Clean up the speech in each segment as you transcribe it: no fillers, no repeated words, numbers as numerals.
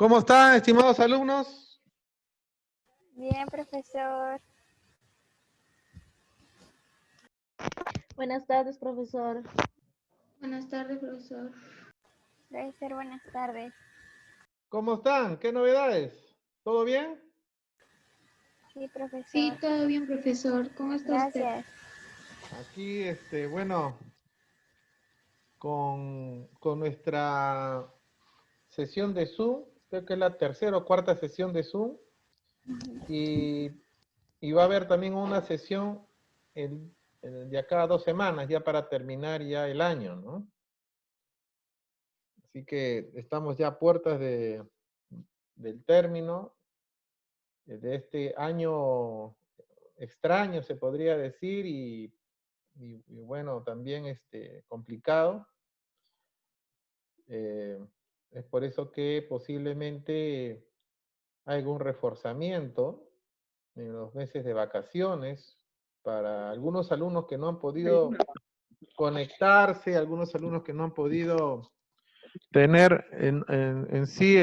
¿Cómo están, estimados alumnos? Bien, profesor. Buenas tardes, profesor. Buenas tardes, profesor. Profesor, buenas tardes. ¿Cómo están? ¿Qué novedades? ¿Todo bien? Sí, profesor. Sí, todo bien, profesor. ¿Cómo está usted? Gracias. Aquí, bueno, con nuestra sesión de Zoom, creo que es la tercera o cuarta sesión de Zoom, y va a haber también una sesión de acá a 2 semanas, ya para terminar ya el año, ¿no? Así que estamos ya a puertas del término de este año extraño, se podría decir, y bueno, también complicado. Es por eso que posiblemente hay algún reforzamiento en los meses de vacaciones para algunos alumnos que no han podido conectarse, algunos alumnos que no han podido tener en sí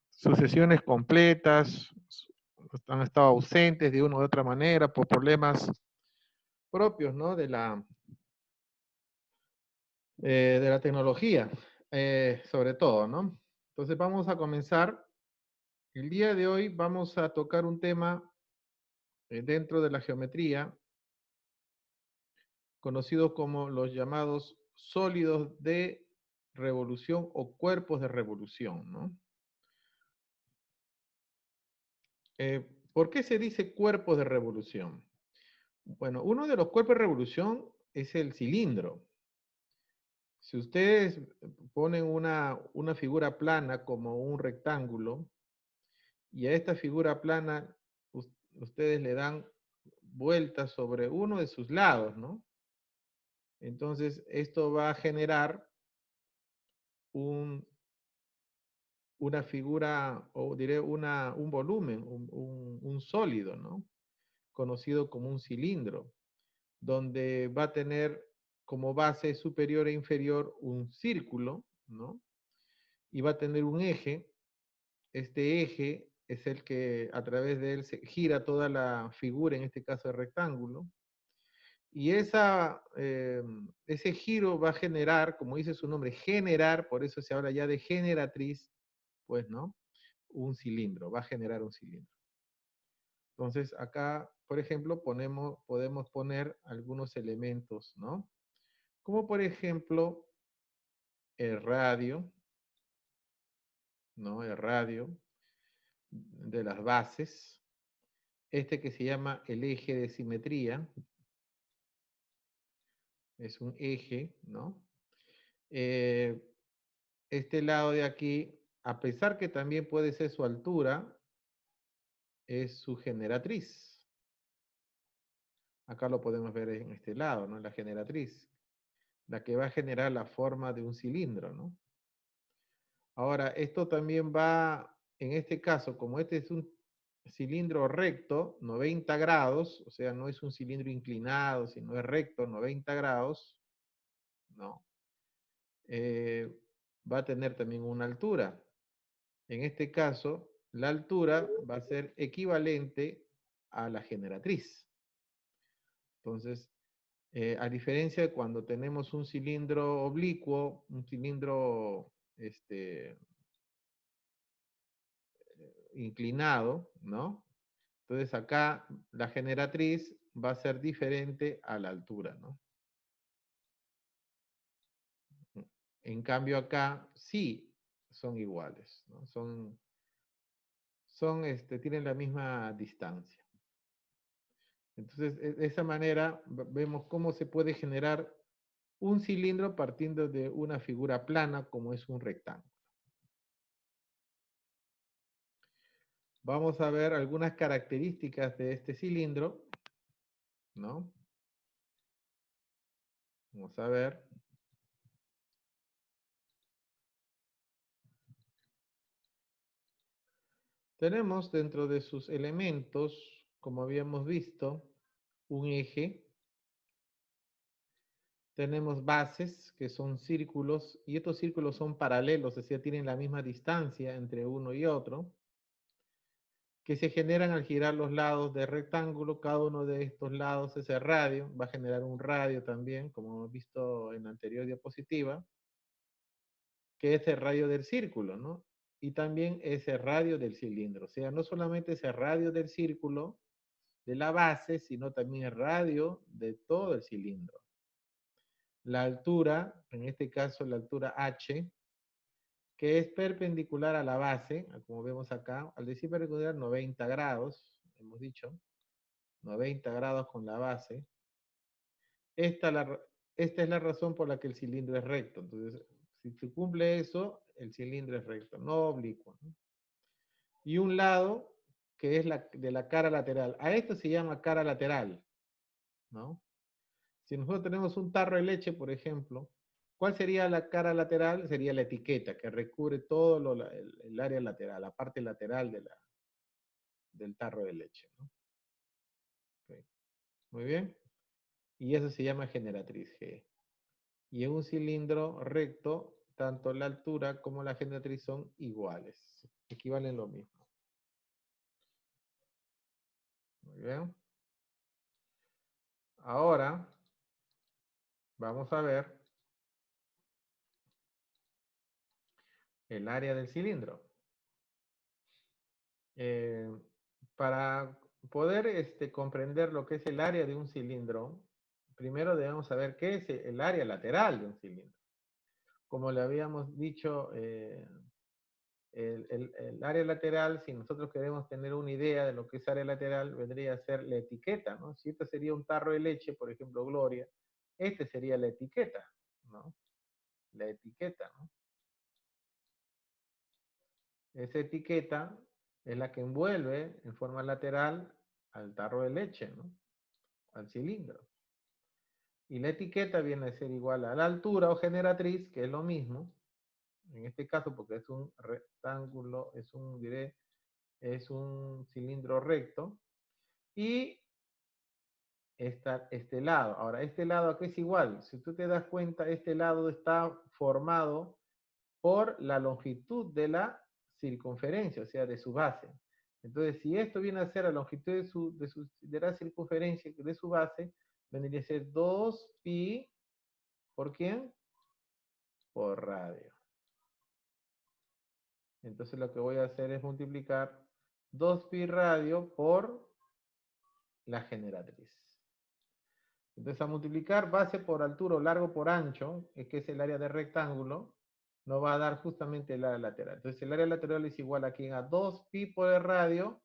sus sesiones completas, han estado ausentes de una u otra manera por problemas propios, ¿no? de la tecnología, sobre todo, ¿no? Entonces vamos a comenzar. El día de hoy vamos a tocar un tema dentro de la geometría, conocido como los llamados sólidos de revolución o cuerpos de revolución, ¿no? ¿Por qué se dice cuerpos de revolución? Bueno, uno de los cuerpos de revolución es el cilindro. Si ustedes ponen una figura plana como un rectángulo, y a esta figura plana ustedes le dan vueltas sobre uno de sus lados, ¿no? Entonces, esto va a generar una figura, o diré un volumen, un sólido, ¿no? Conocido como un cilindro, donde va a tener como base superior e inferior un círculo, ¿no? Y va a tener un eje. Este eje es el que a través de él se gira toda la figura, en este caso el rectángulo. Y ese giro va a generar, como dice su nombre, generar, por eso se habla ya de generatriz, pues, ¿no? Un cilindro, va a generar un cilindro. Entonces, acá, por ejemplo, podemos poner algunos elementos, ¿no? Como por ejemplo, el radio, ¿no? El radio de las bases. Este que se llama el eje de simetría. Es un eje, ¿no? Este lado de aquí, a pesar que también puede ser su altura, es su generatriz. Acá lo podemos ver en este lado, ¿no? La generatriz, la que va a generar la forma de un cilindro, ¿no? Ahora, esto también va, en este caso, como este es un cilindro recto, 90 grados, o sea, no es un cilindro inclinado, sino es recto, 90 grados, ¿no? Va a tener también una altura. En este caso, la altura va a ser equivalente a la generatriz. Entonces, a diferencia de cuando tenemos un cilindro oblicuo, un cilindro inclinado, ¿no? Entonces acá la generatriz va a ser diferente a la altura, ¿no? En cambio acá sí son iguales, ¿no? Tienen la misma distancia. Entonces, de esa manera vemos cómo se puede generar un cilindro partiendo de una figura plana como es un rectángulo. Vamos a ver algunas características de este cilindro, ¿no? Vamos a ver. Tenemos dentro de sus elementos, como habíamos visto, un eje. tenemos bases, que son círculos, y estos círculos son paralelos, es decir, tienen la misma distancia entre uno y otro, que se generan al girar los lados del rectángulo. Cada uno de estos lados es el radio, va a generar un radio también, como hemos visto en la anterior diapositiva, que es el radio del círculo, ¿no? Y también es el radio del cilindro. O sea, no solamente es el radio del círculo, de la base, sino también el radio de todo el cilindro. La altura, en este caso la altura H, que es perpendicular a la base, como vemos acá. Al decir perpendicular, 90 grados, hemos dicho, 90 grados con la base. Esta es la razón por la que el cilindro es recto. Entonces, si se cumple eso, el cilindro es recto, no oblicuo, ¿no? Y un lado, que es de la cara lateral. A esto se llama cara lateral, ¿no? Si nosotros tenemos un tarro de leche, por ejemplo, ¿cuál sería la cara lateral? Sería la etiqueta, que recubre todo el área lateral, la parte lateral del tarro de leche, ¿no? Okay. Muy bien. Y eso se llama generatriz G. Y en un cilindro recto, tanto la altura como la generatriz son iguales, equivalen lo mismo. Muy bien. Ahora vamos a ver el área del cilindro. Para poder comprender lo que es el área de un cilindro, primero debemos saber qué es el área lateral de un cilindro. Como le habíamos dicho, el área lateral, si nosotros queremos tener una idea de lo que es área lateral, vendría a ser la etiqueta, ¿no? Si esto sería un tarro de leche, por ejemplo, Gloria, este sería la etiqueta, ¿no? La etiqueta, ¿no? Esa etiqueta es la que envuelve en forma lateral al tarro de leche, ¿no? Al cilindro. Y la etiqueta viene a ser igual a la altura o generatriz, que es lo mismo, en este caso porque es un rectángulo, es un cilindro recto, y este lado. Ahora, este lado aquí es igual. Si tú te das cuenta, este lado está formado por la longitud de la circunferencia, o sea, de su base. Entonces, si esto viene a ser la longitud de la circunferencia de su base, vendría a ser 2pi, ¿por quién? Por radio. Entonces lo que voy a hacer es multiplicar 2pi radio por la generatriz. Entonces, a multiplicar base por altura o largo por ancho, que es el área del rectángulo, nos va a dar justamente el área lateral. Entonces, el área lateral es igual aquí a 2pi por el radio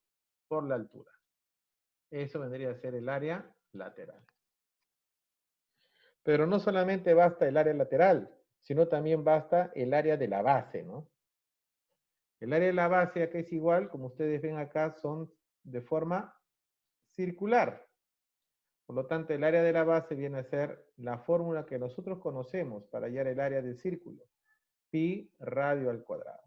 por la altura. Eso vendría a ser el área lateral. Pero no solamente basta el área lateral, sino también basta el área de la base, ¿no? El área de la base acá es igual, como ustedes ven acá, son de forma circular. Por lo tanto, el área de la base viene a ser la fórmula que nosotros conocemos para hallar el área del círculo. Pi radio al cuadrado.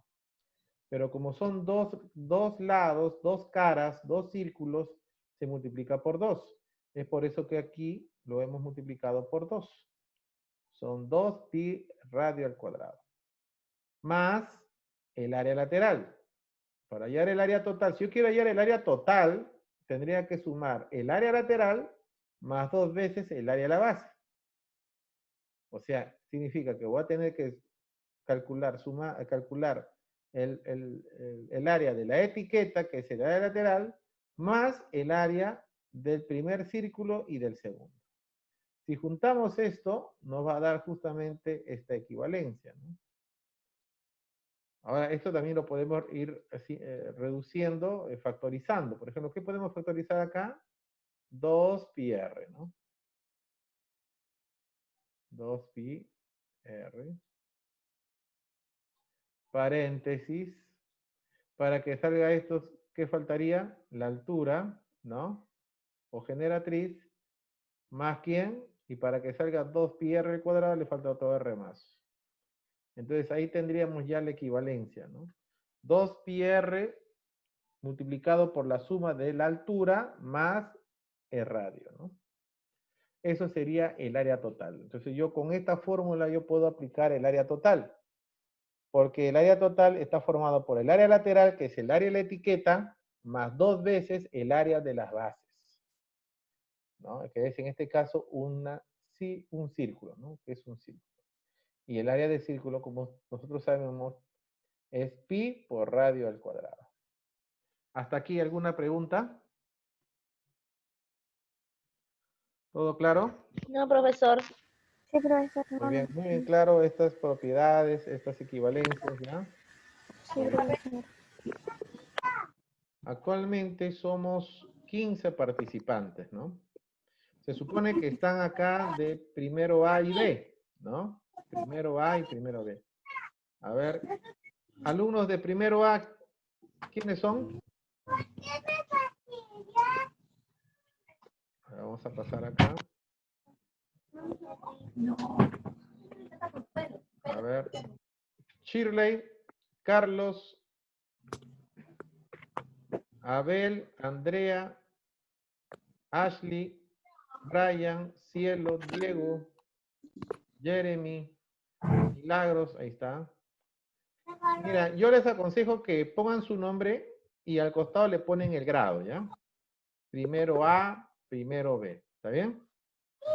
Pero como son dos lados, dos caras, dos círculos, se multiplica por 2. Es por eso que aquí lo hemos multiplicado por 2. Son 2pi radio al cuadrado. Más el área lateral. Para hallar el área total, si yo quiero hallar el área total, tendría que sumar el área lateral más 2 veces el área de la base. O sea, significa que voy a tener que calcular el área de la etiqueta, que es el área lateral, más el área del primer círculo y del segundo. Si juntamos esto, nos va a dar justamente esta equivalencia, ¿no? Ahora, esto también lo podemos ir así, reduciendo, factorizando. Por ejemplo, ¿qué podemos factorizar acá? 2πr, ¿no? 2πr. Paréntesis. Para que salga esto, ¿qué faltaría? La altura, ¿no? O generatriz, más quién, y para que salga 2πr al cuadrado le falta otro r más. Entonces ahí tendríamos ya la equivalencia, ¿no? 2πr multiplicado por la suma de la altura más el radio, ¿no? eso sería el área total. Entonces yo con esta fórmula yo puedo aplicar el área total, porque el área total está formado por el área lateral, que es el área de la etiqueta, más 2 veces el área de las bases, ¿no? Que es en este caso un círculo, ¿no? Que es un círculo. Y el área de círculo, como nosotros sabemos, es pi por radio al cuadrado. ¿Hasta aquí alguna pregunta? ¿Todo claro? No, profesor. Sí, profesor. Muy bien claro estas propiedades, estas equivalencias, ¿ya? Sí, profesor. Actualmente somos 15 participantes, ¿no? Se supone que están acá de primero A y B, ¿no? Primero A y primero B. A ver, alumnos de primero A, ¿quiénes son? Vamos a pasar acá. A ver. Shirley, Carlos, Abel, Andrea, Ashley, Brian, Cielo, Diego, Jeremy, Milagros, ahí está. Mira, yo les aconsejo que pongan su nombre y al costado le ponen el grado, ¿ya? Primero A, primero B, ¿está bien?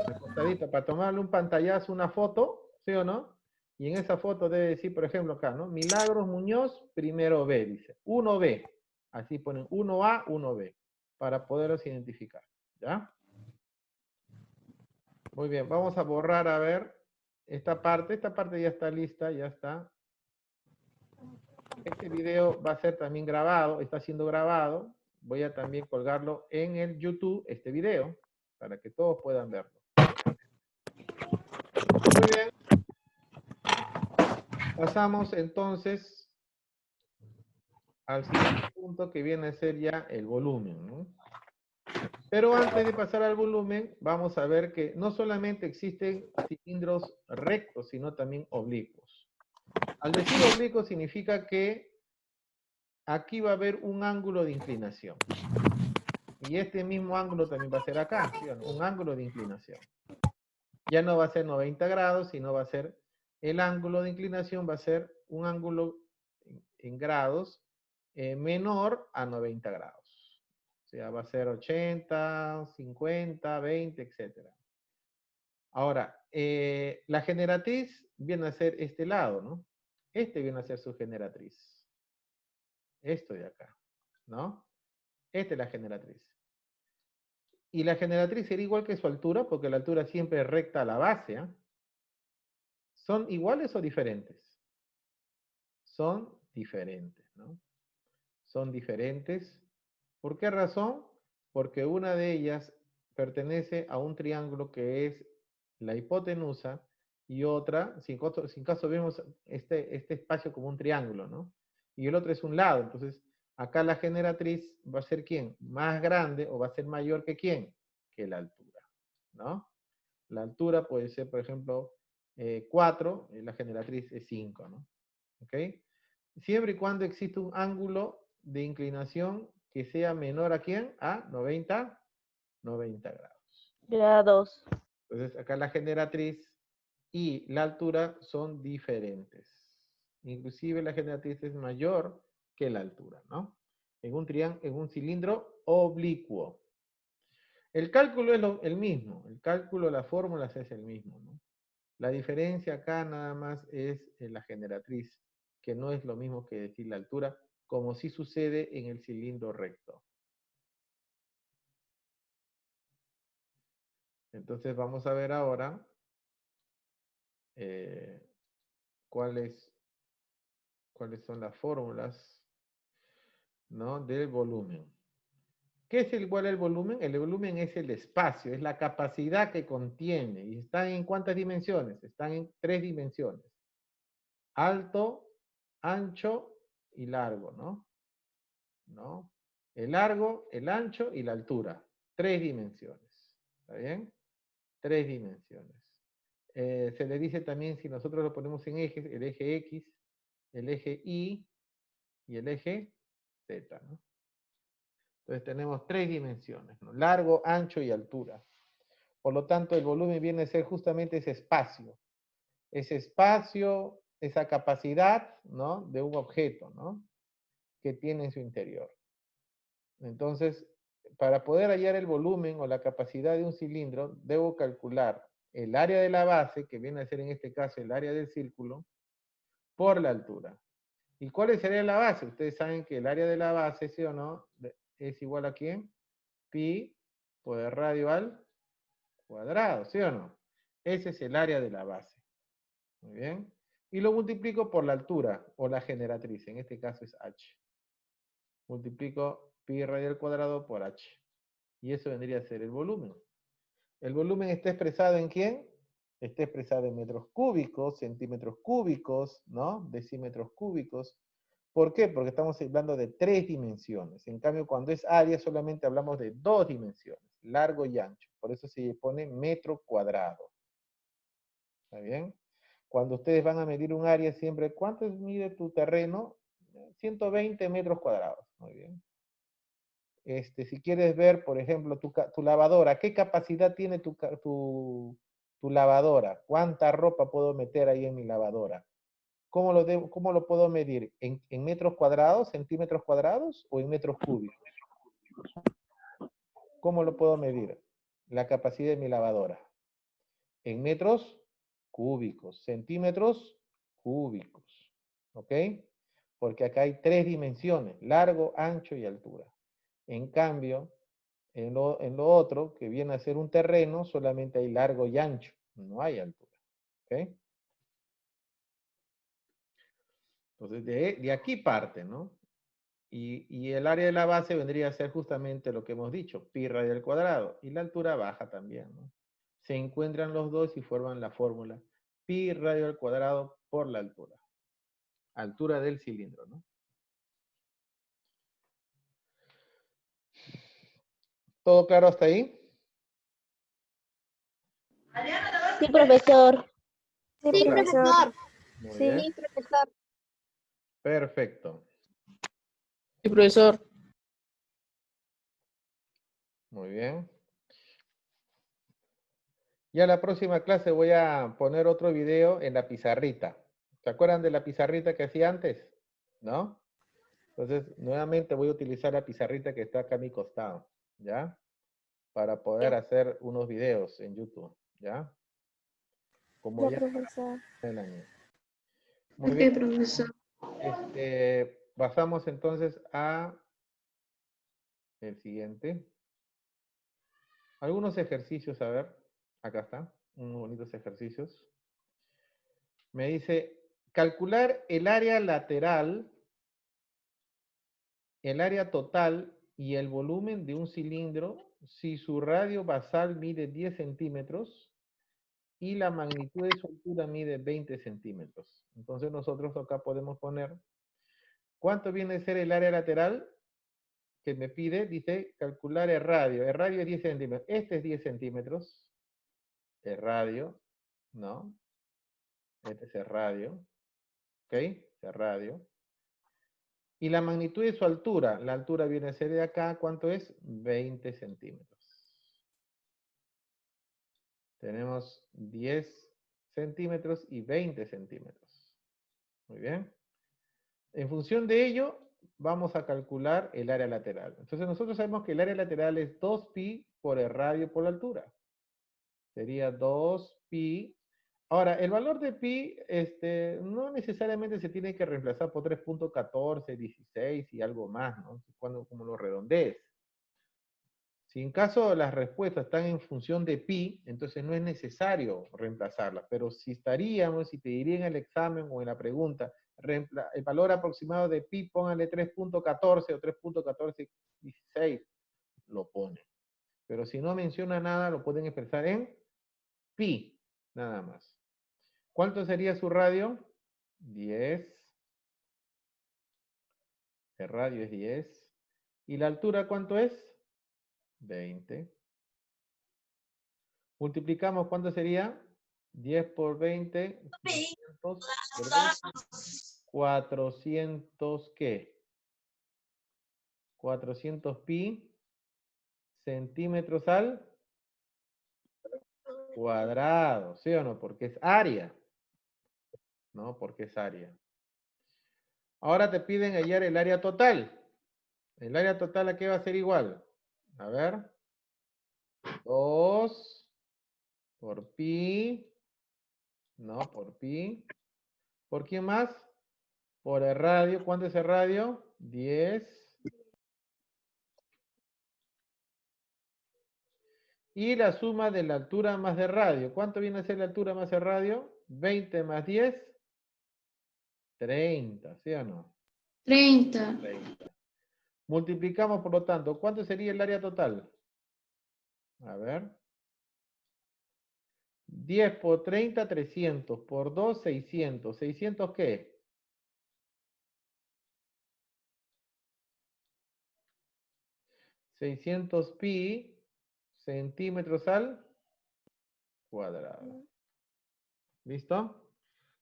Al costadito, para tomarle un pantallazo, una foto, ¿sí o no? Y en esa foto debe decir, por ejemplo, acá, ¿no? Milagros Muñoz, primero B, dice. 1B. Así ponen 1A, 1B, para poderlos identificar, ¿ya? Muy bien, vamos a borrar, a ver, esta parte ya está lista, ya está. Este video va a ser también grabado, está siendo grabado. Voy a también colgarlo en el YouTube, este video, para que todos puedan verlo. Muy bien. Pasamos entonces al siguiente punto que viene a ser ya el volumen, ¿no? Pero antes de pasar al volumen, vamos a ver que no solamente existen cilindros rectos, sino también oblicuos. Al decir oblicuo significa que aquí va a haber un ángulo de inclinación. Y este mismo ángulo también va a ser acá, ¿sí? Un ángulo de inclinación. Ya no va a ser 90 grados, sino va a ser el ángulo de inclinación, va a ser un ángulo en grados menor a 90 grados. O sea, va a ser 80, 50, 20, etc. Ahora, la generatriz viene a ser este lado, ¿no? Este viene a ser su generatriz. Esto de acá, ¿no? Esta es la generatriz. Y la generatriz sería igual que su altura, porque la altura siempre es recta a la base, ¿eh? ¿Son iguales o diferentes? Son diferentes, ¿no? Son diferentes. ¿Por qué razón? Porque una de ellas pertenece a un triángulo que es la hipotenusa y otra, sin caso vemos este espacio como un triángulo, ¿no? Y el otro es un lado. Entonces, acá la generatriz va a ser ¿quién? Más grande o va a ser mayor que ¿quién? Que la altura, ¿no? La altura puede ser, por ejemplo, 4, la generatriz es 5, ¿no? ¿Ok? Siempre y cuando existe un ángulo de inclinación que sea menor a ¿quién? A 90 grados. Grados. Entonces, acá la generatriz y la altura son diferentes. Inclusive la generatriz es mayor que la altura, ¿no? En un cilindro oblicuo. El cálculo es el mismo. El cálculo de las fórmulas es el mismo, ¿no? La diferencia acá nada más es la generatriz, que no es lo mismo que decir la altura, como sí sucede en el cilindro recto. Entonces vamos a ver ahora cuáles son las fórmulas, ¿no? Del volumen. ¿Qué es igual al volumen? El volumen es el espacio, es la capacidad que contiene. ¿Y están en cuántas dimensiones? Están en 3 dimensiones. Alto, ancho y largo, ¿no? ¿No? El largo, el ancho y la altura. 3 dimensiones. ¿Está bien? 3 dimensiones. Se le dice también, si nosotros lo ponemos en ejes, el eje X, el eje Y y el eje Z, ¿no? Entonces tenemos 3 dimensiones, ¿no? Largo, ancho y altura. Por lo tanto, el volumen viene a ser justamente ese espacio, esa capacidad, ¿no? De un objeto, ¿no? Que tiene en su interior. Entonces, para poder hallar el volumen o la capacidad de un cilindro, debo calcular el área de la base, que viene a ser en este caso el área del círculo, por la altura. ¿Y cuál sería la base? Ustedes saben que el área de la base, ¿sí o no? Es igual a ¿quién? Pi por el radio al cuadrado, ¿sí o no? Ese es el área de la base. Muy bien. Y lo multiplico por la altura o la generatriz. En este caso es h. Multiplico pi radio al cuadrado por h. Y eso vendría a ser el volumen. ¿El volumen está expresado en quién? Está expresado en metros cúbicos, centímetros cúbicos, ¿no? Decímetros cúbicos. ¿Por qué? Porque estamos hablando de 3 dimensiones. En cambio, cuando es área, solamente hablamos de 2 dimensiones, largo y ancho. Por eso se pone metro cuadrado. ¿Está bien? Cuando ustedes van a medir un área, siempre, ¿cuánto mide tu terreno? 120 metros cuadrados. Muy bien. Si quieres ver, por ejemplo, tu lavadora, ¿qué capacidad tiene tu lavadora? ¿Cuánta ropa puedo meter ahí en mi lavadora? ¿Cómo lo puedo medir? ¿En metros cuadrados, centímetros cuadrados o en metros cúbicos? ¿Cómo lo puedo medir? La capacidad de mi lavadora. En metros cúbicos, centímetros cúbicos. ¿Ok? Porque acá hay 3 dimensiones, largo, ancho y altura. En cambio, en lo otro, que viene a ser un terreno, solamente hay largo y ancho, no hay altura. ¿Ok? Entonces, de aquí parte, ¿no? Y el área de la base vendría a ser justamente lo que hemos dicho, pi radio al cuadrado. Y la altura baja también, ¿no? Se encuentran los dos y forman la fórmula pi radio al cuadrado por la altura. Altura del cilindro, ¿no? ¿Todo claro hasta ahí? Sí, profesor. Sí, Sí, profesor. Muy Sí. bien. profesor. Perfecto. Sí, profesor. Muy bien. Ya la próxima clase voy a poner otro video en la pizarrita. ¿Se acuerdan de la pizarrita que hacía antes? ¿No? Entonces, nuevamente voy a utilizar la pizarrita que está acá a mi costado, ¿ya? Para poder hacer unos videos en YouTube, ¿ya? Como Ya, ya profesor. el año. Muy Ok, bien. profesor. Pasamos entonces a el siguiente. Algunos ejercicios, a ver. Acá está. Unos bonitos ejercicios. Me dice, calcular el área lateral, el área total y el volumen de un cilindro si su radio basal mide 10 centímetros y la magnitud de su altura mide 20 centímetros. Entonces nosotros acá podemos poner, ¿cuánto viene a ser el área lateral que me pide? Dice, calcular el radio. El radio es 10 centímetros. Este es 10 centímetros. El radio, ¿no? Este es el radio. ¿Ok? El radio. Y la magnitud de su altura. La altura viene a ser de acá. ¿Cuánto es? 20 centímetros. Tenemos 10 centímetros y 20 centímetros. Muy bien. En función de ello, vamos a calcular el área lateral. Entonces nosotros sabemos que el área lateral es 2pi por el radio por la altura. Sería 2pi. Ahora, el valor de pi no necesariamente se tiene que reemplazar por 3.14, 16 y algo más, ¿no? Cuando como lo redondees. Si en caso las respuestas están en función de pi, entonces no es necesario reemplazarlas. Pero si estaríamos, si te diría en el examen o en la pregunta, el valor aproximado de pi, póngale 3.14 o 3.1416, lo pone. Pero si no menciona nada, lo pueden expresar en pi, nada más. ¿Cuánto sería su radio? 10. El radio es 10. ¿Y la altura cuánto es? 20. Multiplicamos, ¿cuánto sería? 10 por 20, 400, ¿qué? 400 pi centímetros al cuadrado, ¿sí o no? Porque es área, ¿no? Porque es área. Ahora te piden hallar el área total. El área total, ¿a qué va a ser igual? A ver. 2 por pi, no, por pi. ¿Por quién más? Por el radio. ¿Cuánto es el radio? 10. Y la suma de la altura más de radio. ¿Cuánto viene a ser la altura más el radio? 20 más 10. 30, ¿sí o no? 30. 30. Multiplicamos, por lo tanto, ¿cuánto sería el área total? A ver. 10 por 30, 300. Por 2, 600. ¿600 qué? 600 pi centímetros al cuadrado. ¿Listo?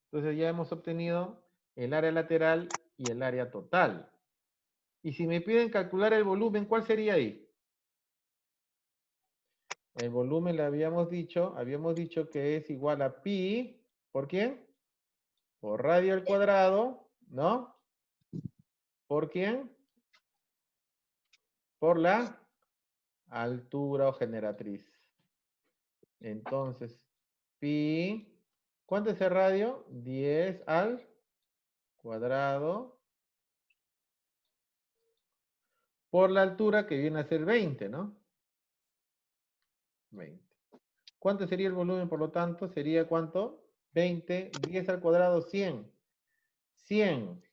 Entonces ya hemos obtenido el área lateral y el área total. Y si me piden calcular el volumen, ¿cuál sería ahí? El volumen le habíamos dicho que es igual a pi, ¿por quién? Por radio al cuadrado, ¿no? ¿Por quién? Por la altura o generatriz. Entonces, pi, ¿cuánto es el radio? 10 al cuadrado por la altura que viene a ser 20, ¿no? 20. ¿Cuánto sería el volumen, por lo tanto? Sería ¿cuánto? 20, 10 al cuadrado, 100. 100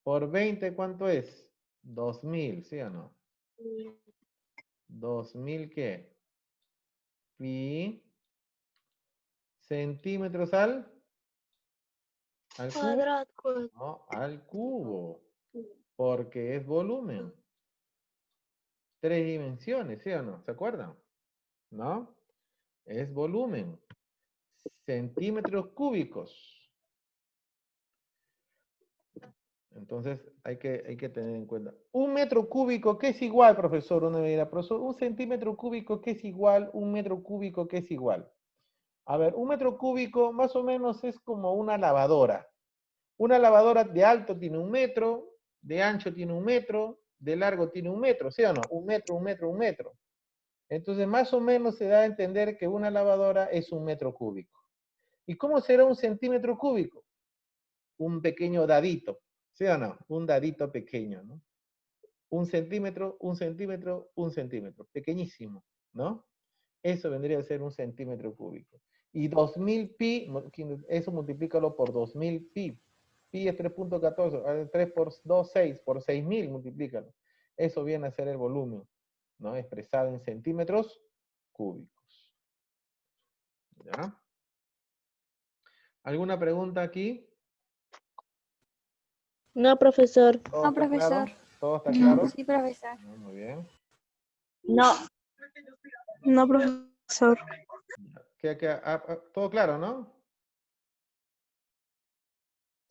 por 20, ¿cuánto es? 2000, ¿sí o no? 2000, ¿qué? Pi centímetros al cubo. Cuadrado. No, al cubo. Porque es volumen. 3 dimensiones, ¿sí o no? ¿Se acuerdan? ¿No? Es volumen. Centímetros cúbicos. Entonces hay que tener en cuenta. Un metro cúbico, ¿qué es igual, profesor? Uno me dirá, profesor, un centímetro cúbico, ¿qué es igual? Un metro cúbico, ¿qué es igual? A ver, un metro cúbico más o menos es como una lavadora. Una lavadora de alto tiene 1 metro, de ancho tiene 1 metro, de largo tiene 1 metro, ¿sí o no? 1 metro, 1 metro, 1 metro. Entonces, más o menos se da a entender que una lavadora es 1 metro cúbico. ¿Y cómo será un centímetro cúbico? Un pequeño dadito, ¿sí o no? Un dadito pequeño, ¿no? 1 centímetro, 1 centímetro, 1 centímetro. Pequeñísimo, ¿no? Eso vendría a ser un centímetro cúbico. Y 2000 pi, eso multiplícalo por 2000 pi. Pi es 3.14, 3 por 2, 6, por 6000 multiplícalo. Eso viene a ser el volumen, ¿no? Expresado en centímetros cúbicos. ¿Ya? ¿Alguna pregunta aquí? No, profesor. ¿Todo No, está profesor. claro? ¿Todo está No. claro? Sí, profesor. Muy bien. No. No, profesor. Todo claro, ¿no?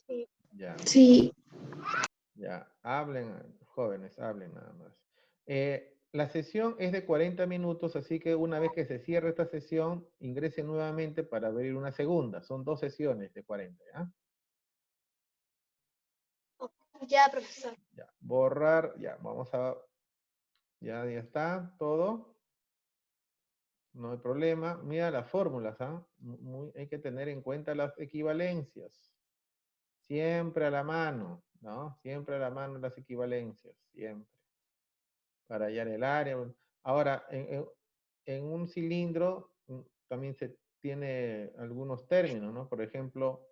Sí. Ya. Sí. Ya, hablen, jóvenes, hablen nada más. La sesión es de 40 minutos, así que una vez que se cierre esta sesión, ingrese nuevamente para abrir una segunda. Son 2 sesiones de 40, ¿ya? Ya, profesor. Ya, borrar, ya, vamos a, ya está, todo. No hay problema. Mira las fórmulas, ¿ah? Hay que tener en cuenta las equivalencias. Siempre a la mano, ¿no? Siempre a la mano las equivalencias, siempre. Para hallar el área. Ahora, en un cilindro también se tiene algunos términos, ¿no? Por ejemplo,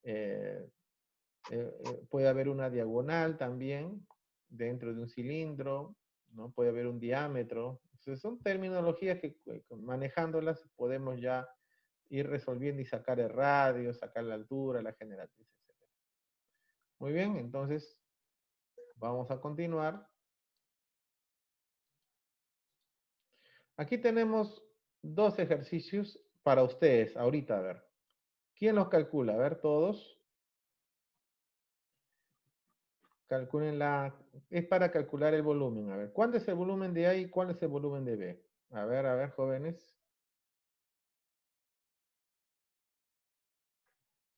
puede haber una diagonal también dentro de un cilindro, ¿no? Puede haber un diámetro. Entonces, son terminologías que manejándolas podemos ya ir resolviendo y sacar el radio, sacar la altura, la generatriz, etc. Muy bien, entonces vamos a continuar. Aquí tenemos 2 ejercicios para ustedes ahorita, a ver. ¿Quién los calcula? A ver, todos. Calculen es para calcular el volumen. A ver, ¿cuánto es el volumen de A y cuál es el volumen de B? A ver, jóvenes.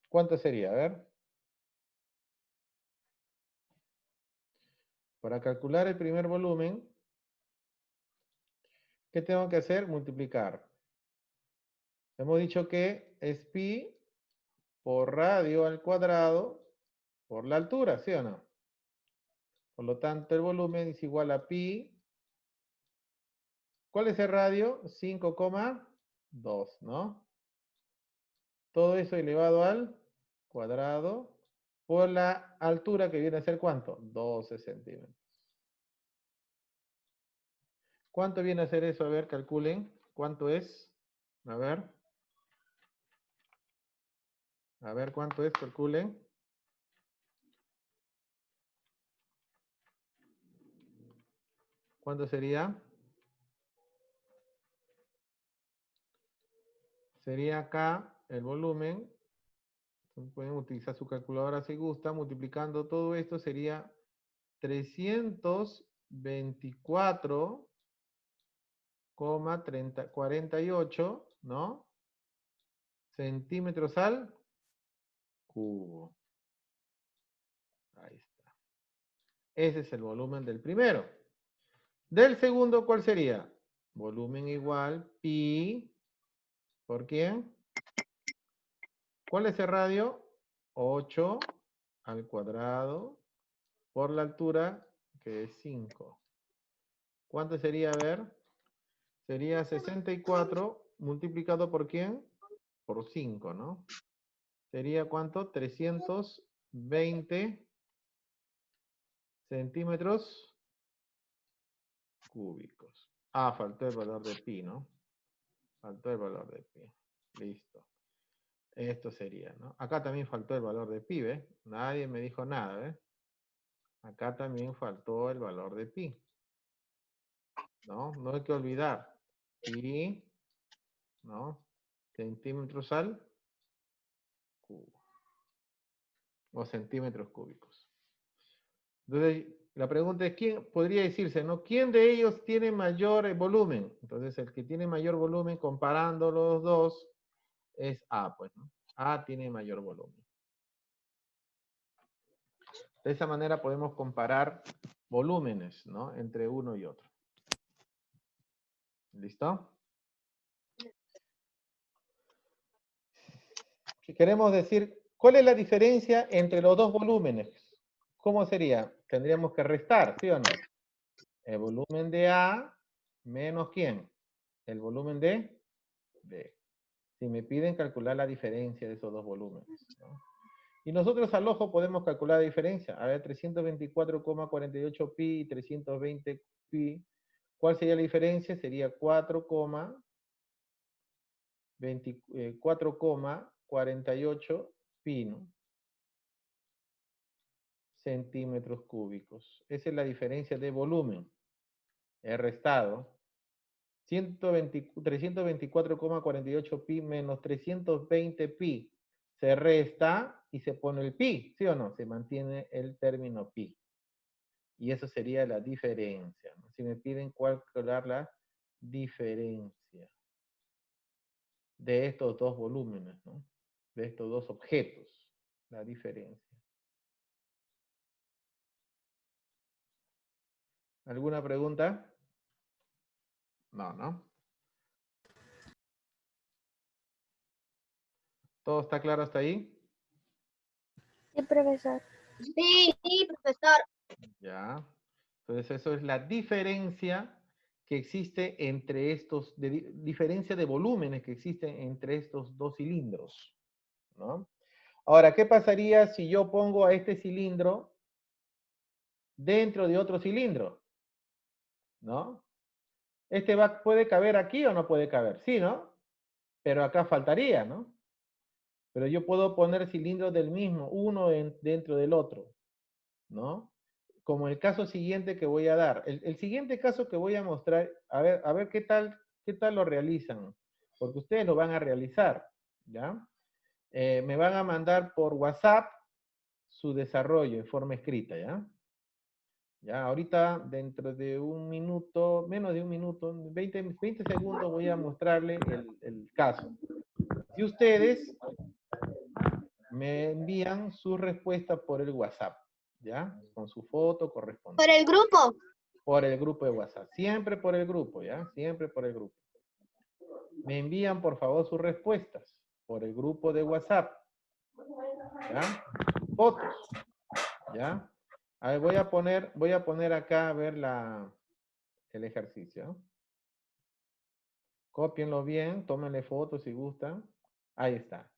¿Cuánto sería? A ver. Para calcular el primer volumen, ¿qué tengo que hacer? Multiplicar. Hemos dicho que es pi por radio al cuadrado por la altura, ¿sí o no? Por lo tanto, el volumen es igual a pi. ¿Cuál es el radio? 5,2, ¿no? Todo eso elevado al cuadrado por la altura que viene a ser ¿cuánto? 12 centímetros. ¿Cuánto viene a ser eso? A ver, calculen. ¿Cuánto es? A ver. A ver, ¿cuánto es? Calculen. ¿Cuánto sería? Sería acá el volumen. Pueden utilizar su calculadora si gusta. Multiplicando todo esto sería 324,48, ¿no? Centímetros al cubo. Ahí está. Ese es el volumen del primero. Del segundo, ¿cuál sería? Volumen igual pi. ¿Por quién? ¿Cuál es el radio? 8 al cuadrado por la altura, que es 5. ¿Cuánto sería? A ver. Sería 64 multiplicado por quién? Por 5, ¿no? Sería ¿cuánto? 320 centímetros cúbicos. Ah, faltó el valor de pi, ¿no? Faltó el valor de pi. Listo. Esto sería, ¿no? Acá también faltó el valor de pi, ¿ves? Nadie me dijo nada, ¿ves? Acá también faltó el valor de pi. ¿No? No hay que olvidar. Pi, ¿no? Centímetros al cubo. O centímetros cúbicos. Entonces, la pregunta es, ¿quién podría decirse, ¿no? ¿Quién de ellos tiene mayor volumen? Entonces, el que tiene mayor volumen comparando los dos es A, pues, ¿no? A tiene mayor volumen. De esa manera podemos comparar volúmenes, ¿no? Entre uno y otro. ¿Listo? Si queremos decir, ¿cuál es la diferencia entre los dos volúmenes? ¿Cómo sería? Tendríamos que restar, ¿sí o no? El volumen de A menos ¿quién? El volumen de B. Si me piden calcular la diferencia de esos dos volúmenes, ¿no? Y nosotros al ojo podemos calcular la diferencia. A ver, 324,48 pi y 320 pi. ¿Cuál sería la diferencia? Sería 4,48 pi, ¿no? Centímetros cúbicos. Esa es la diferencia de volumen. He restado 324,48 pi menos 320 pi. Se resta y se pone el pi, ¿sí o no? Se mantiene el término pi. Y eso sería la diferencia, ¿no? Si me piden calcular la diferencia de estos dos volúmenes, ¿no? De estos dos objetos. La diferencia. ¿Alguna pregunta? No, ¿no? ¿Todo está claro hasta ahí? Sí, profesor. Sí, sí, profesor. Ya. Entonces eso es la diferencia que existe entre estos, diferencia de volúmenes que existen entre estos dos cilindros, ¿no? Ahora, ¿qué pasaría si yo pongo a este cilindro dentro de otro cilindro? ¿No? ¿Este puede caber aquí o no puede caber? Sí, ¿no? Pero acá faltaría, ¿no? Pero yo puedo poner cilindros del mismo, uno dentro del otro, ¿no? Como el caso siguiente que voy a dar. El siguiente caso que voy a mostrar, a ver qué tal lo realizan, porque ustedes lo van a realizar, ¿ya? Me van a mandar por WhatsApp su desarrollo en forma escrita, ¿ya? Ya, ahorita dentro de un minuto, menos de un minuto, 20 segundos voy a mostrarle el caso. Y ustedes me envían su respuesta por el WhatsApp, ¿ya? Con su foto correspondiente. Por el grupo. Por el grupo de WhatsApp. Siempre por el grupo, ¿ya? Siempre por el grupo. Me envían, por favor, sus respuestas por el grupo de WhatsApp. ¿Ya? Fotos. ¿Ya? A ver, voy a poner acá a ver el ejercicio. Cópienlo bien, tómenle fotos si gustan. Ahí está.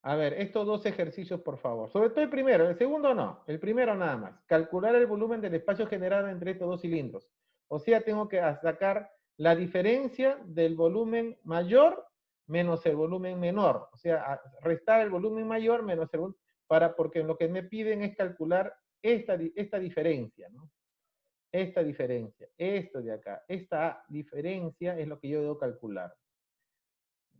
A ver, estos dos ejercicios, por favor. Sobre todo el primero, el segundo no. El primero nada más. Calcular el volumen del espacio generado entre estos dos cilindros. O sea, tengo que sacar la diferencia del volumen mayor menos el volumen menor. O sea, restar el volumen mayor menos el volumen, porque lo que me piden es calcular esta diferencia, ¿no? Esta diferencia, esto de acá. Esta diferencia es lo que yo debo calcular,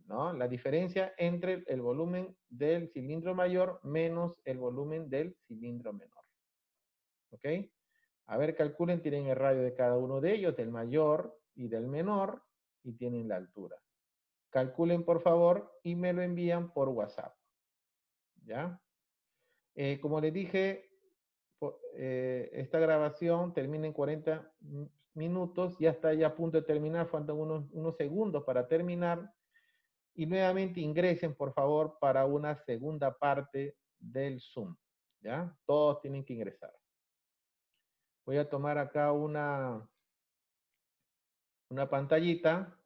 ¿no? La diferencia entre el volumen del cilindro mayor menos el volumen del cilindro menor. ¿Ok? A ver, calculen, tienen el radio de cada uno de ellos, del mayor y del menor, y tienen la altura. Calculen, por favor, y me lo envían por WhatsApp. ¿Ya? Como les dije, esta grabación termina en 40 minutos, ya está ya a punto de terminar, faltan unos segundos para terminar. Y nuevamente ingresen, por favor, para una segunda parte del Zoom. ¿Ya? Todos tienen que ingresar. Voy a tomar acá una pantallita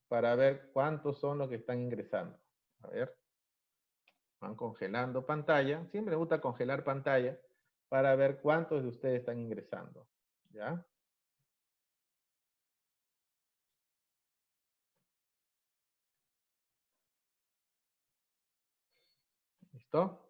para ver cuántos son los que están ingresando. A ver. Van congelando pantalla. Siempre me gusta congelar pantalla para ver cuántos de ustedes están ingresando. ¿Ya? ¿Listo?